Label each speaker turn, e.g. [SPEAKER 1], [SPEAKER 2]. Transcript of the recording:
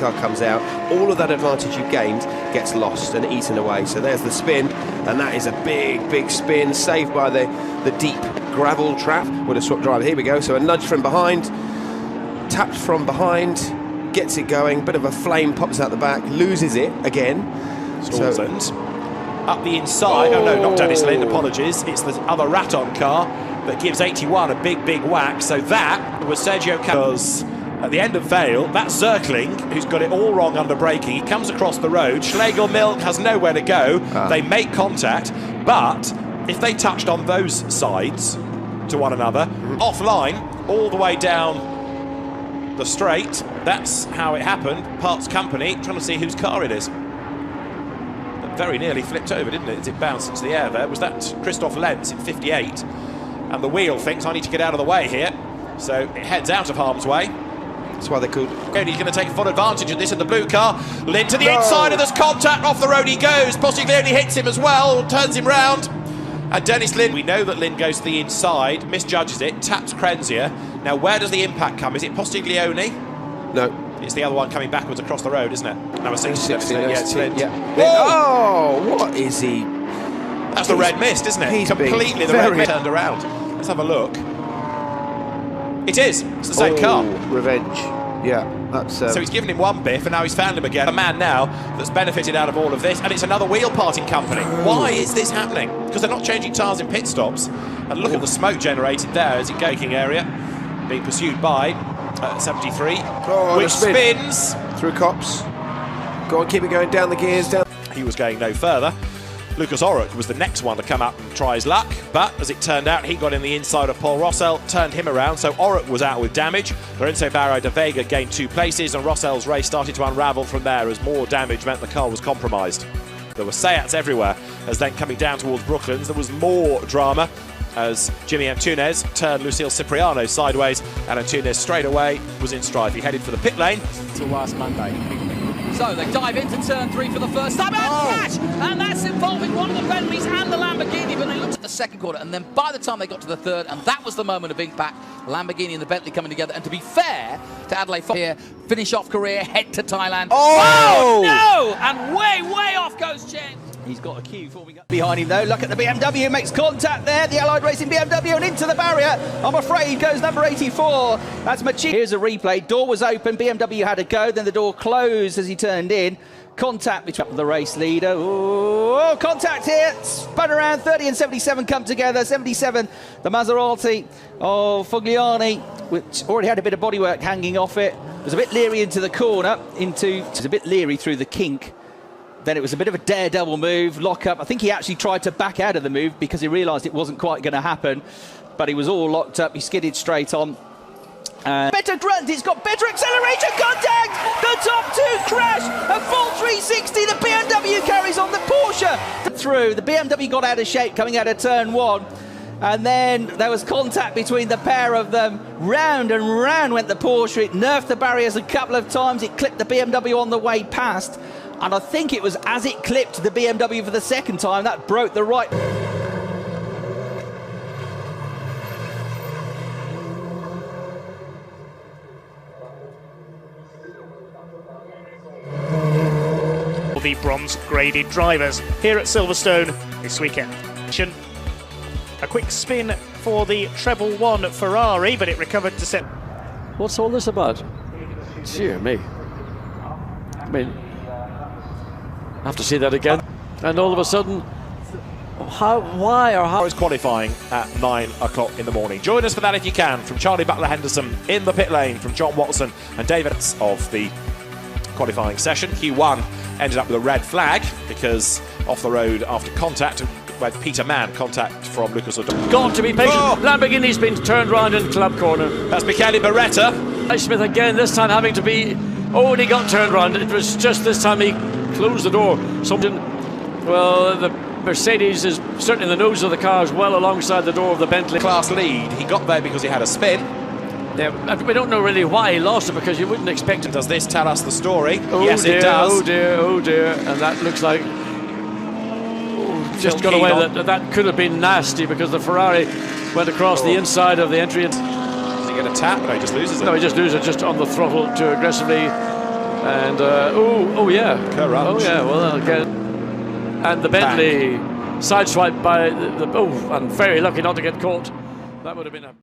[SPEAKER 1] car comes out, all of that advantage you gained gets lost and eaten away. So there's the spin, and that is a big spin, saved by the deep gravel trap. Would have swapped driver. Here we go. So a nudge from behind, tapped from behind, gets it going. Bit of a flame pops out the back, loses it again.
[SPEAKER 2] Stalls up the inside. Oh no, not Dennis Lind, apologies. It's the other Raton car that gives 81 a big whack. So that was Sergio Campos at the end of Vale. That's Zirkling, who's got it all wrong under braking. He comes across the road. Schlegel-Milk has nowhere to go. They make contact, but if they touched on those sides to one another, offline, all the way down the straight, that's how it happened. Parts company, trying to see whose car it is. Very nearly flipped over, didn't it, as it bounced into the air there. Was that Christoph Lenz in 58? And the wheel thinks, I need to get out of the way here. So it heads out of harm's way.
[SPEAKER 1] That's why they called.
[SPEAKER 2] And he's going to take full advantage of this in the blue car. Lind to the inside, and there's contact. Off the road he goes. Postiglione hits him as well, turns him round. And Dennis Lind, we know that Lind goes to the inside, misjudges it, taps Krenzia. Now where does the impact come? Is it Postiglione?
[SPEAKER 1] No.
[SPEAKER 2] It's the other one coming backwards across the road, isn't it? Number 60.
[SPEAKER 1] Yeah,
[SPEAKER 2] it's Lind.
[SPEAKER 1] Yeah. Oh, what is he?
[SPEAKER 2] That's the red mist, isn't it? Completely the red mist turned around. Let's have a look. It is. It's the same car.
[SPEAKER 1] Revenge. Yeah, that's.
[SPEAKER 2] So he's given him one biff, and now he's found him again. A man now that's benefited out of all of this, and it's another wheel parting company. Why is this happening? Because they're not changing tyres in pit stops. And look at the smoke generated there as it gaking area, being pursued by 73, which spins
[SPEAKER 1] through cops. Go on, keep it going down the gears. Down.
[SPEAKER 2] He was going no further. Lucas Oruch was the next one to come up and try his luck, but as it turned out, he got in the inside of Paul Rossell, turned him around, so Oruch was out with damage. Lorenzo Barra de Vega gained 2 places, and Rossell's race started to unravel from there as more damage meant the car was compromised. There were Seats everywhere, as then coming down towards Brooklands, there was more drama as Jimmy Antunes turned Lucille Cipriano sideways, and Antunes straight away was in strife. He headed for the pit lane.
[SPEAKER 3] Till last Monday. So they dive into turn 3 for the first time, and crash! And that's involving one of the Bentleys and the Lamborghini, but they looked at the second quarter, and then by the time they got to the third, and that was the moment of impact, Lamborghini and the Bentley coming together. And to be fair to Adelaide Fox here, finish off career, head to Thailand.
[SPEAKER 1] Oh!
[SPEAKER 3] No! And way off goes Chen.
[SPEAKER 4] He's got a cue before we go. Behind him though, look at the BMW, makes contact there, the Allied Racing BMW, and into the barrier. I'm afraid goes number 84. That's Machi. Here's a replay. Door was open, BMW had a go, then the door closed as he turned in. Contact between the race leader. Oh, contact here. Spun around. 30 and 77 come together. 77, the Maserati of Fugliani, which already had a bit of bodywork hanging off it. Was a bit leery into the corner, was a bit leery through the kink. Then it was a bit of a daredevil move, lock up. I think he actually tried to back out of the move because he realised it wasn't quite going to happen. But he was all locked up. He skidded straight on. Better grunt, it's got better acceleration, contact! The top 2 crash, a full 360, the BMW carries on the Porsche. Through, the BMW got out of shape coming out of turn 1. And then there was contact between the pair of them. Round and round went the Porsche. It nerfed the barriers a couple of times. It clipped the BMW on the way past. And I think it was as it clipped the BMW for the second time, that broke the right.
[SPEAKER 5] The bronze-graded drivers here at Silverstone this weekend. A quick spin for the treble 1 Ferrari, but it recovered to set.
[SPEAKER 6] What's all this about? Dear me. I mean, I have to see that again. And all of a sudden, how
[SPEAKER 2] is qualifying at 9 o'clock in the morning. Join us for that if you can, from Charlie Butler Henderson in the pit lane, from John Watson and David of the qualifying session. Q1 ended up with a red flag because off the road after contact with Peter Mann, contact from Lucas O'Donnell.
[SPEAKER 6] Got to be patient. Oh! Lamborghini's been turned round in club corner.
[SPEAKER 2] That's Michele Beretta.
[SPEAKER 6] Smith again, this time having to be. Oh, and he got turned round. It was just this time he closed the door. Well, the Mercedes is certainly the nose of the car as well alongside the door of the Bentley.
[SPEAKER 2] Class lead. He got there because he had a spin.
[SPEAKER 6] Yeah, we don't know really why he lost it because you wouldn't expect it.
[SPEAKER 2] Does this tell us the story?
[SPEAKER 6] Oh,
[SPEAKER 2] yes,
[SPEAKER 6] dear,
[SPEAKER 2] it does.
[SPEAKER 6] Oh dear, oh dear. And that looks like just got away. That could have been nasty because the Ferrari went across the inside of the entry.
[SPEAKER 2] Is he going to tap? No, he just loses it.
[SPEAKER 6] No, he just loses it just on the throttle too aggressively. And oh yeah,
[SPEAKER 2] Crunch.
[SPEAKER 6] oh yeah. Well, again, and the Bentley sideswiped by the and very lucky not to get caught. That would have been a